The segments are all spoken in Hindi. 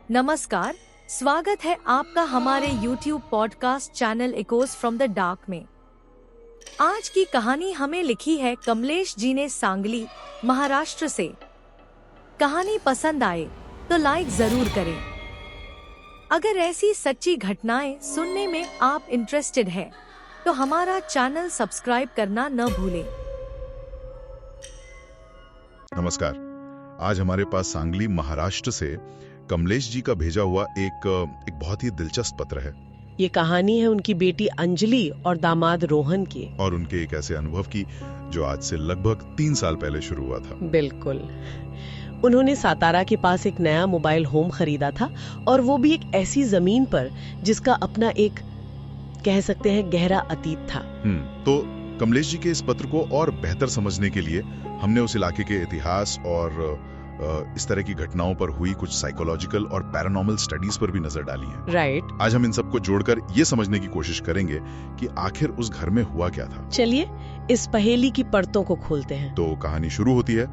नमस्कार, स्वागत है आपका हमारे YouTube podcast channel Eeco from the dark में। आज की कहानी हमें लिखी है कमलेश जी ने सांगली, महाराष्ट्र से। कहानी पसंद आए तो लाइक जरूर करें। अगर ऐसी सच्ची घटनाएं सुनने में आप इंटरेस्टेड हैं, तो हमारा चैनल सब्सक्राइब करना न भूलें। नमस्कार, आज हमारे पास सांगली महाराष्ट्र से कमलेश जी का भेजा हुआ एक बहुत ही दिलचस्प पत्र है। ये कहानी है उनकी बेटी अंजलि और दामाद रोहन की, और उनके एक ऐसे अनुभव की जो आज से लगभग 3 साल पहले शुरू हुआ था। बिल्कुल। उन्होंने सातारा के पास एक नया मोबाइल होम खरीदा था, और वो भी एक ऐसी जमीन पर जिसका अपना एक, कह सकते हैं, गहरा अतीत था। तो कमलेश जी के इस पत्र को और बेहतर समझने के लिए हमने उस इलाके के इतिहास और इस तरह की घटनाओं पर हुई कुछ साइकोलॉजिकल और पैरानॉर्मल स्टडीज पर भी नजर डाली है। राइट। आज हम इन सबको जोड़कर ये समझने की कोशिश करेंगे कि आखिर उस घर में हुआ क्या था। चलिए इस पहेली की परतों को खोलते हैं। तो कहानी शुरू होती है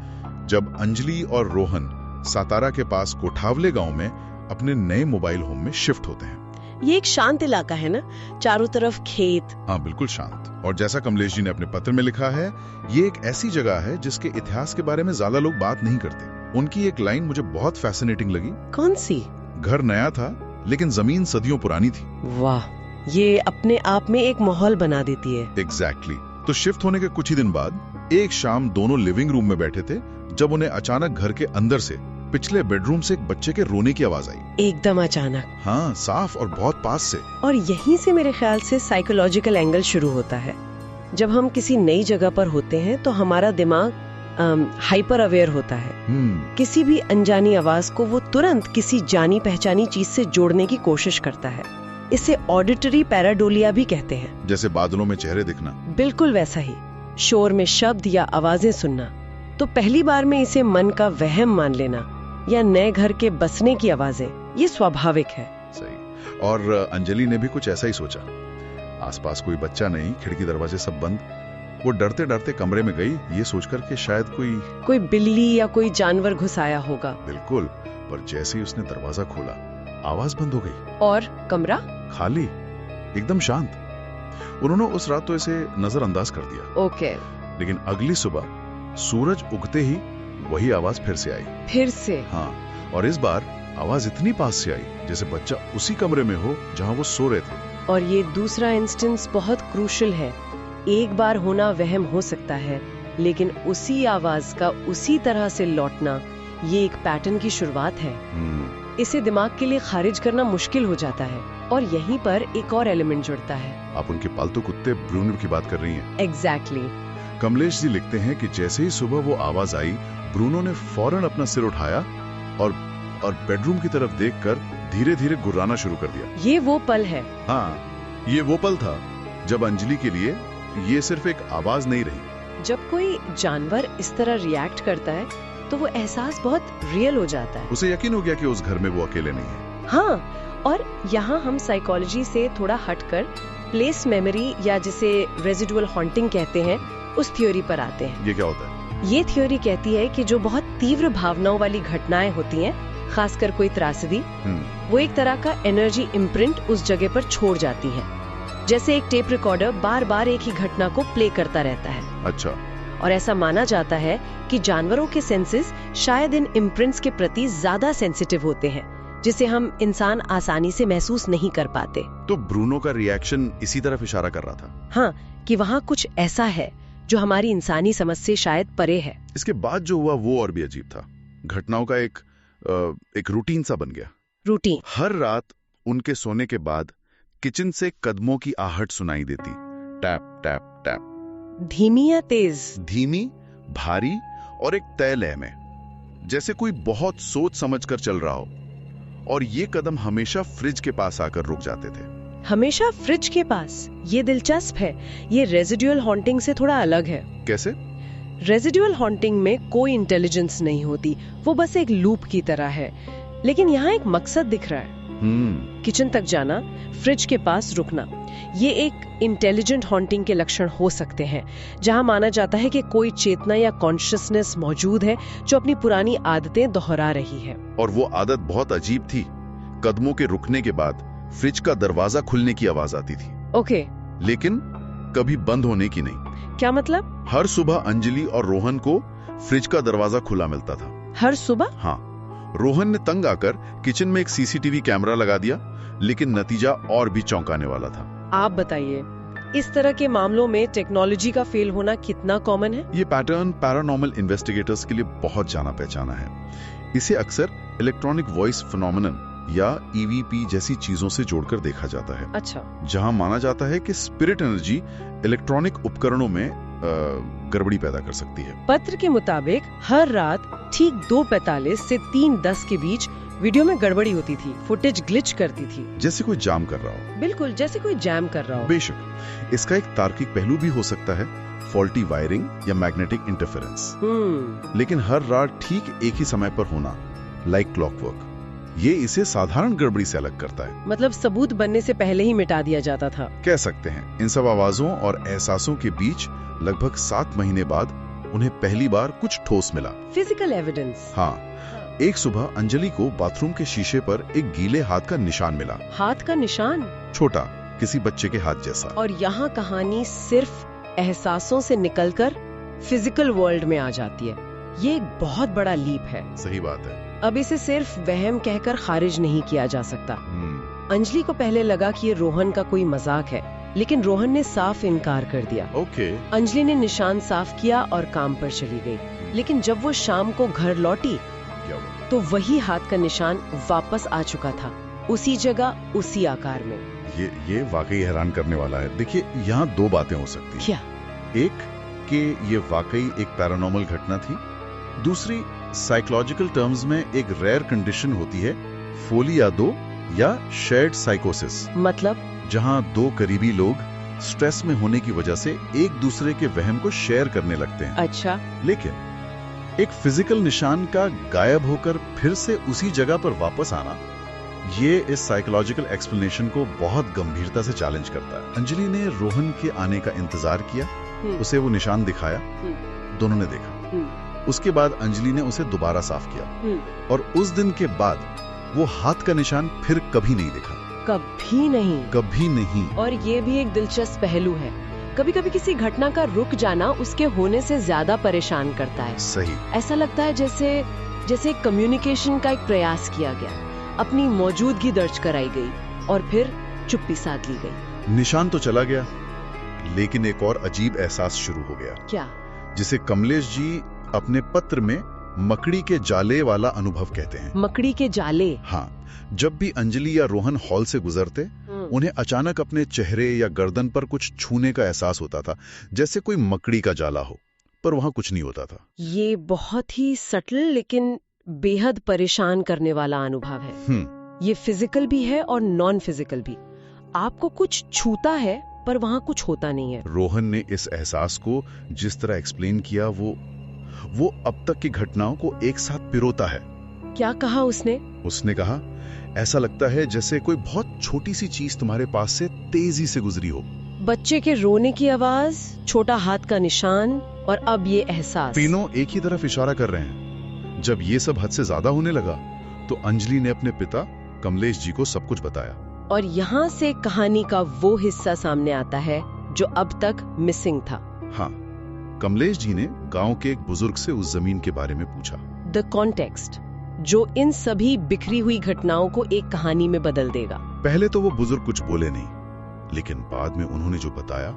जब अंजलि और रोहन सातारा के पास कोठावले गांव में अपने नए मोबाइल होम में शिफ्ट होते हैं। ये एक शांत इलाका है ना, चारों तरफ खेत। हाँ, बिल्कुल शांत। और जैसा कमलेश जी ने अपने पत्र में लिखा है, ये एक ऐसी जगह है जिसके इतिहास के बारे में ज्यादा लोग बात नहीं करते। उनकी एक लाइन मुझे बहुत फैसिनेटिंग लगी। कौन सी? घर नया था लेकिन जमीन सदियों पुरानी थी। वाह, ये अपने आप में एक माहौल बना देती है। एग्जैक्टली। तो शिफ्ट होने के कुछ ही दिन बाद एक शाम दोनों लिविंग रूम में बैठे थे जब उन्हें अचानक घर के अंदर से पिछले बेडरूम से एक बच्चे के रोने की आवाज आई। एकदम अचानक। हाँ, साफ और बहुत पास से। और यहीं से मेरे ख्याल से साइकोलॉजिकल एंगल शुरू होता है। जब हम किसी नई जगह पर होते हैं तो हमारा दिमाग हाइपर अवेयर होता है। किसी भी अनजानी आवाज को वो तुरंत किसी जानी पहचानी चीज से जोड़ने की कोशिश करता है। इसे ऑडिटरी पैराडोलिया भी कहते हैं। जैसे बादलों में चेहरे दिखना। बिल्कुल वैसा ही। शोर में शब्द या आवाजें सुनना। तो पहली बार में इसे मन का वहम मान लेना या नए घर के बसने की आवाजें, ये स्वाभाविक है। सही। और अंजलि ने भी कुछ ऐसा ही सोचा। आसपास कोई बच्चा नहीं, खिड़की दरवाजे सब बंद। वो डरते डरते कमरे में गई, ये सोचकर कि शायद कोई बिल्ली या कोई जानवर घुस आया होगा। बिल्कुल। पर जैसे ही उसने दरवाजा खोला, आवाज बंद हो गई। और कमरा खाली, एकदम शांत। उन्होंने उस रात तो इसे नजरअंदाज कर दिया। ओके। लेकिन अगली सुबह सूरज उगते ही वही आवाज फिर से आई। फिर से? हाँ, और इस बार आवाज इतनी पास से आई जैसे बच्चा उसी कमरे में हो जहाँ वो सो रहे थे। और ये दूसरा इंस्टेंस बहुत क्रूशियल है। एक बार होना वहम हो सकता है, लेकिन उसी आवाज का उसी तरह से लौटना, ये एक पैटर्न की शुरुआत है। इसे दिमाग के लिए खारिज करना मुश्किल हो जाता है। और यहीं पर एक और एलिमेंट जुड़ता है। आप उनके पालतू कुत्ते ब्रूनो की बात कर रही हैं? एग्जैक्टली। कमलेश जी लिखते हैं कि जैसे ही सुबह वो आवाज आई, ब्रूनो ने फौरन अपना सिर उठाया और बेडरूम की तरफ देखकर धीरे धीरे गुर्राना शुरू कर दिया। ये वो पल है। हाँ, ये वो पल था जब अंजलि के लिए ये सिर्फ एक आवाज नहीं रही। जब कोई जानवर इस तरह रिएक्ट करता है तो वो एहसास बहुत रियल हो जाता है। उसे यकीन हो गया कि उस घर में वो अकेले नहीं है। हाँ, और यहाँ हम साइकोलॉजी से थोड़ा हटकर प्लेस मेमोरी या जिसे रेजिडुअल हॉन्टिंग कहते हैं, उस थ्योरी पर आते हैं। ये क्या होता है? ये थ्योरी कहती है कि जो बहुत तीव्र भावनाओं वाली घटनाएं होती हैं, खासकर कोई त्रासदी, वो एक तरह का एनर्जी इम्प्रिंट उस जगह पर छोड़ जाती है। जैसे एक टेप रिकॉर्डर बार बार एक ही घटना को प्ले करता रहता है। अच्छा। और ऐसा माना जाता है कि जानवरों के सेंसेस शायद इन इम्प्रिंट्स के प्रति ज्यादा सेंसिटिव होते हैं, जिसे हम इंसान आसानी से महसूस नहीं कर पाते। तो ब्रूनो का रिएक्शन इसी तरफ इशारा कर रहा था। हाँ, कि वहाँ कुछ ऐसा है जो हमारी इंसानी समझ से शायद परे है। इसके बाद जो हुआ वो और भी अजीब था। घटनाओं का एक रूटीन सा बन गया। रूटीन? हर रात उनके सोने के बाद किचन से कदमों की आहट सुनाई देती। Tap tap tap. धीमी या तेज? धीमी, भारी और एक तय लय में, जैसे कोई बहुत सोच समझकर चल रहा हो। और ये कदम हमेशा फ्रिज के पास आकर रुक जाते थे। हमेशा फ्रिज के पास? ये दिलचस्प है। ये रेजिडुअल हॉन्टिंग से थोड़ा अलग है। कैसे? रेजिडुअल हॉन्टिंग में कोई इंटेलिजेंस नहीं होती, वो बस एक लूप की तरह है। लेकिन यहाँ एक मकसद दिख रहा है। किचन तक जाना, फ्रिज के पास रुकना, ये एक इंटेलिजेंट हॉन्टिंग के लक्षण हो सकते हैं, जहां माना जाता है कि कोई चेतना या कॉन्शियसनेस मौजूद है जो अपनी पुरानी आदतें दोहरा रही है। और वो आदत बहुत अजीब थी। कदमों के रुकने के बाद फ्रिज का दरवाजा खुलने की आवाज आती थी। ओके, लेकिन कभी बंद होने की नहीं। क्या मतलब? हर सुबह अंजलि और रोहन को फ्रिज का दरवाजा खुला मिलता था। हर सुबह? हाँ, रोहन ने तंग आकर किचन में एक सीसीटीवी कैमरा लगा दिया, लेकिन नतीजा और भी चौंकाने वाला था। आप बताइए, इस तरह के मामलों में टेक्नोलॉजी का फेल होना कितना कॉमन है? ये पैटर्न पैरानॉर्मल इन्वेस्टिगेटर्स के लिए बहुत जाना पहचाना है। इसे अक्सर इलेक्ट्रॉनिक वॉइस फिनोमेनन या ईवीपी जैसी चीजों से जोड़कर देखा जाता है। अच्छा। जहां माना जाता है कि स्पिरिट एनर्जी इलेक्ट्रॉनिक उपकरणों में गड़बड़ी पैदा कर सकती है। पत्र के मुताबिक हर रात ठीक 2:45 से 3:10 के बीच वीडियो में गड़बड़ी होती थी, फुटेज ग्लिच करती थी। जैसे कोई जाम कर रहा हो। बिल्कुल, जैसे कोई जैम कर रहा हो। बेशक इसका एक तार्किक पहलू भी हो सकता है, फॉल्टी वायरिंग या मैग्नेटिक इंटरफेरेंस। लेकिन हर रात ठीक एक ही समय पर होना, लाइक क्लॉकवर्क, ये इसे साधारण गड़बड़ी से अलग करता है। मतलब सबूत बनने से पहले ही मिटा दिया जाता था। कह सकते हैं। इन सब आवाजों और एहसासों के बीच लगभग 7 महीने बाद उन्हें पहली बार कुछ ठोस मिला। Physical evidence? हाँ, एक सुबह अंजलि को बाथरूम के शीशे पर एक गीले हाथ का निशान मिला। हाथ का निशान? छोटा, किसी बच्चे के हाथ जैसा। और यहाँ कहानी सिर्फ एहसासों से निकलकर फिजिकल वर्ल्ड में आ जाती है। ये एक बहुत बड़ा लीप है। सही बात है। अब इसे सिर्फ वहम कहकर खारिज नहीं किया जा सकता। अंजलि को पहले लगा कि ये रोहन का कोई मजाक है, लेकिन रोहन ने साफ इनकार कर दिया। अंजलि ने निशान साफ किया और काम पर चली गई। लेकिन जब वो शाम को घर लौटी तो वही हाथ का निशान वापस आ चुका था, उसी जगह, उसी आकार में। ये वाकई हैरान करने वाला है। देखिए, यहाँ 2 बातें हो सकती हैं। क्या? एक कि ये वाकई एक पैरानॉर्मल घटना थी। दूसरी, साइकोलॉजिकल टर्म्स में एक रेयर कंडीशन होती है, फोलियादो या शेयर्ड साइकोसिस। मतलब? जहाँ 2 करीबी लोग स्ट्रेस में होने की वजह से एक दूसरे के वहम को शेयर करने लगते हैं। अच्छा। लेकिन एक फिजिकल निशान का गायब होकर फिर से उसी जगह पर वापस आना, ये इस साइकोलॉजिकल एक्सप्लेनेशन को बहुत गंभीरता से चैलेंज करता है। अंजलि ने रोहन के आने का इंतजार किया, उसे वो निशान दिखाया, दोनों ने देखा। उसके बाद अंजलि ने उसे दोबारा साफ किया, और उस दिन के बाद वो हाथ का निशान फिर कभी नहीं दिखा। कभी नहीं? कभी नहीं। और ये भी एक दिलचस्प पहलू है। कभी कभी किसी घटना का रुक जाना उसके होने से ज्यादा परेशान करता है। सही। ऐसा लगता है जैसे कम्युनिकेशन का एक प्रयास किया गया, अपनी मौजूदगी दर्ज कराई गई और फिर चुप्पी साध ली गई। निशान तो चला गया, लेकिन एक और अजीब एहसास शुरू हो गया। क्या? जिसे कमलेश जी अपने पत्र में मकड़ी के जाले वाला अनुभव कहते हैं। मकड़ी के जाले? हाँ, जब भी अंजलि या रोहन हॉल से गुजरते, उन्हें अचानक अपने चेहरे या गर्दन पर कुछ छूने का एहसास होता था, जैसे कोई मकड़ी का जाला हो, पर वहां कुछ नहीं होता था। ये बहुत ही सटल लेकिन बेहद परेशान करने वाला अनुभव है। ये फिजिकल भी है और नॉन फिजिकल भी। आपको कुछ छूता है पर वहां कुछ होता नहीं है। रोहन ने इस एहसास को जिस तरह एक्सप्लेन किया, वो अब तक की घटनाओं को एक साथ पिरोता है। क्या कहा उसने? उसने कहा, ऐसा लगता है जैसे कोई बहुत छोटी सी चीज तुम्हारे पास से तेजी से गुजरी हो। बच्चे के रोने की आवाज, छोटा हाथ का निशान और अब ये एहसास, तीनों एक ही तरफ इशारा कर रहे हैं। जब ये सब हद से ज्यादा होने लगा तो अंजलि ने अपने पिता कमलेश जी को सब कुछ बताया। और यहाँ से कहानी का वो हिस्सा सामने आता है जो अब तक मिसिंग था। हाँ, कमलेश जी ने गांव के एक बुजुर्ग से उस जमीन के बारे में पूछा। द कॉन्टेक्स्ट, जो इन सभी बिखरी हुई घटनाओं को एक कहानी में बदल देगा। पहले तो वो बुजुर्ग कुछ बोले नहीं, लेकिन बाद में उन्होंने जो बताया,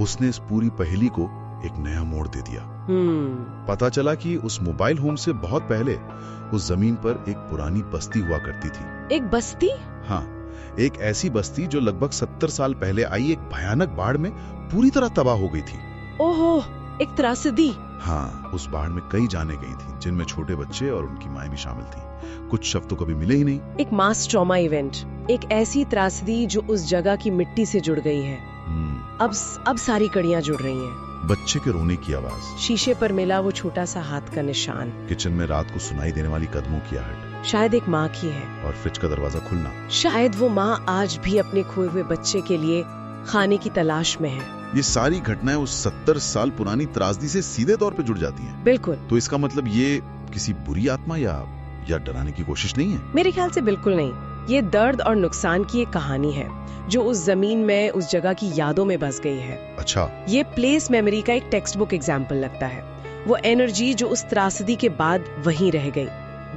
उसने इस पूरी पहेली को एक नया मोड़ दे दिया। पता चला कि उस मोबाइल होम से बहुत पहले उस जमीन पर एक पुरानी बस्ती हुआ करती थी। एक बस्ती? हाँ, एक ऐसी बस्ती जो लगभग 70 साल पहले आई एक भयानक बाढ़ में पूरी तरह तबाह हो गई थी। ओहो, एक त्रासदी। हाँ, उस बाढ़ में कई जानें गई थी, जिनमें छोटे बच्चे और उनकी माएं भी शामिल थी। कुछ शव तो कभी मिले ही नहीं। एक मास ट्रॉमा इवेंट, एक ऐसी त्रासदी जो उस जगह की मिट्टी से जुड़ गई है। अब सारी कड़ियां जुड़ रही हैं। बच्चे के रोने की आवाज, शीशे पर मिला वो छोटा सा हाथ का निशान, किचन में रात को सुनाई देने वाली कदमों की आहट, शायद एक माँ की है, और फ्रिज का दरवाजा खुलना। शायद वो माँ आज भी अपने खोए हुए बच्चे के लिए खाने की तलाश में है। ये सारी घटनाएं उस 70 साल पुरानी त्रासदी से सीधे तौर पे जुड़ जाती हैं। बिल्कुल। तो इसका मतलब ये किसी बुरी आत्मा या डराने की कोशिश नहीं है? मेरे ख्याल से बिल्कुल नहीं। ये दर्द और नुकसान की एक कहानी है जो उस जमीन में, उस जगह की यादों में बस गई है। अच्छा। ये प्लेस मेमोरी का एक टेक्स्ट बुक एग्जाम्पल लगता है। वो एनर्जी जो उस त्रासदी के बाद वहीं रह गई।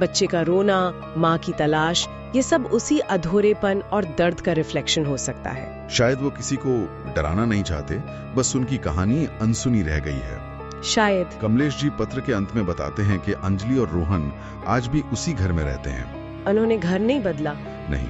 बच्चे का रोना, माँ की तलाश, ये सब उसी अधूरेपन और दर्द का रिफ्लेक्शन हो सकता है। शायद वो किसी को डराना नहीं चाहते, बस उनकी कहानी अनसुनी रह गई है। शायद। कमलेश जी पत्र के अंत में बताते हैं कि अंजलि और रोहन आज भी उसी घर में रहते हैं। उन्होंने घर नहीं बदला? नहीं,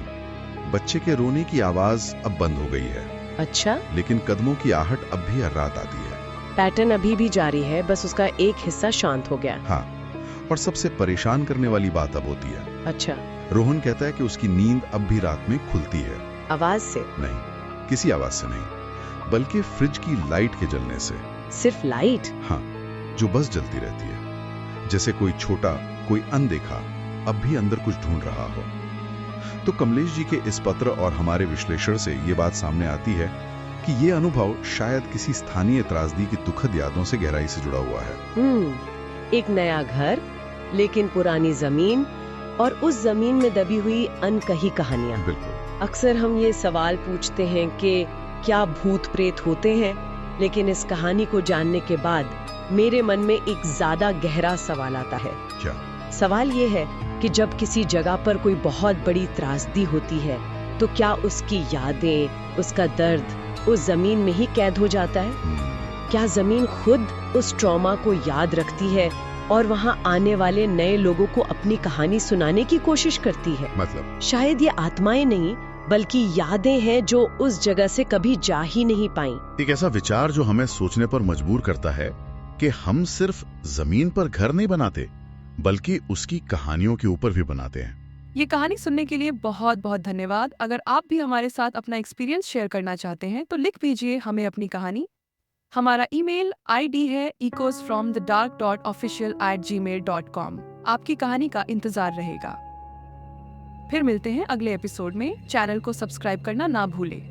बच्चे के रोने की आवाज अब बंद हो गई है। अच्छा। लेकिन कदमों की आहट अब भी हर रात आती है। पैटर्न अभी भी जारी है, बस उसका एक हिस्सा शांत हो गया। हाँ, और सबसे परेशान करने वाली बात अब होती है। अच्छा। रोहन कहता है कि उसकी नींद अब भी रात में खुलती है। आवाज से? नहीं, किसी आवाज से नहीं, बल्कि फ्रिज की लाइट के जलने से। सिर्फ लाइट? हाँ, जो बस जलती रहती है, जैसे कोई छोटा, कोई अनदेखा अब भी अंदर कुछ ढूंढ रहा हो। तो कमलेश जी के इस पत्र और हमारे विश्लेषण से ये बात सामने आती है कि ये अनुभव शायद किसी स्थानीय त्रासदी की दुखद यादों से गहराई से जुड़ा हुआ है। एक नया घर, लेकिन पुरानी जमीन, और उस जमीन में दबी हुई अनकही कहानियां। बिल्कुल। अक्सर हम ये सवाल पूछते हैं कि क्या भूत प्रेत होते हैं, लेकिन इस कहानी को जानने के बाद मेरे मन में एक ज्यादा गहरा सवाल आता है। क्या? सवाल ये है कि जब किसी जगह पर कोई बहुत बड़ी त्रासदी होती है, तो क्या उसकी यादें, उसका दर्द उस जमीन में ही कैद हो जाता है? क्या जमीन खुद उस ट्रॉमा को याद रखती है और वहाँ आने वाले नए लोगों को अपनी कहानी सुनाने की कोशिश करती है? मतलब? शायद ये आत्माएं नहीं, बल्कि यादें हैं जो उस जगह से कभी जा ही नहीं पाई। एक ऐसा विचार जो हमें सोचने पर मजबूर करता है कि हम सिर्फ जमीन पर घर नहीं बनाते, बल्कि उसकी कहानियों के ऊपर भी बनाते हैं। ये कहानी सुनने के लिए बहुत बहुत धन्यवाद। अगर आप भी हमारे साथ अपना एक्सपीरियंस शेयर करना चाहते हैं तो लिख भेजिए हमें अपनी कहानी। हमारा ईमेल आईडी है ecosfromthedark.official@gmail.com। आपकी कहानी का इंतजार रहेगा। फिर मिलते हैं अगले एपिसोड में। चैनल को सब्सक्राइब करना ना भूलें।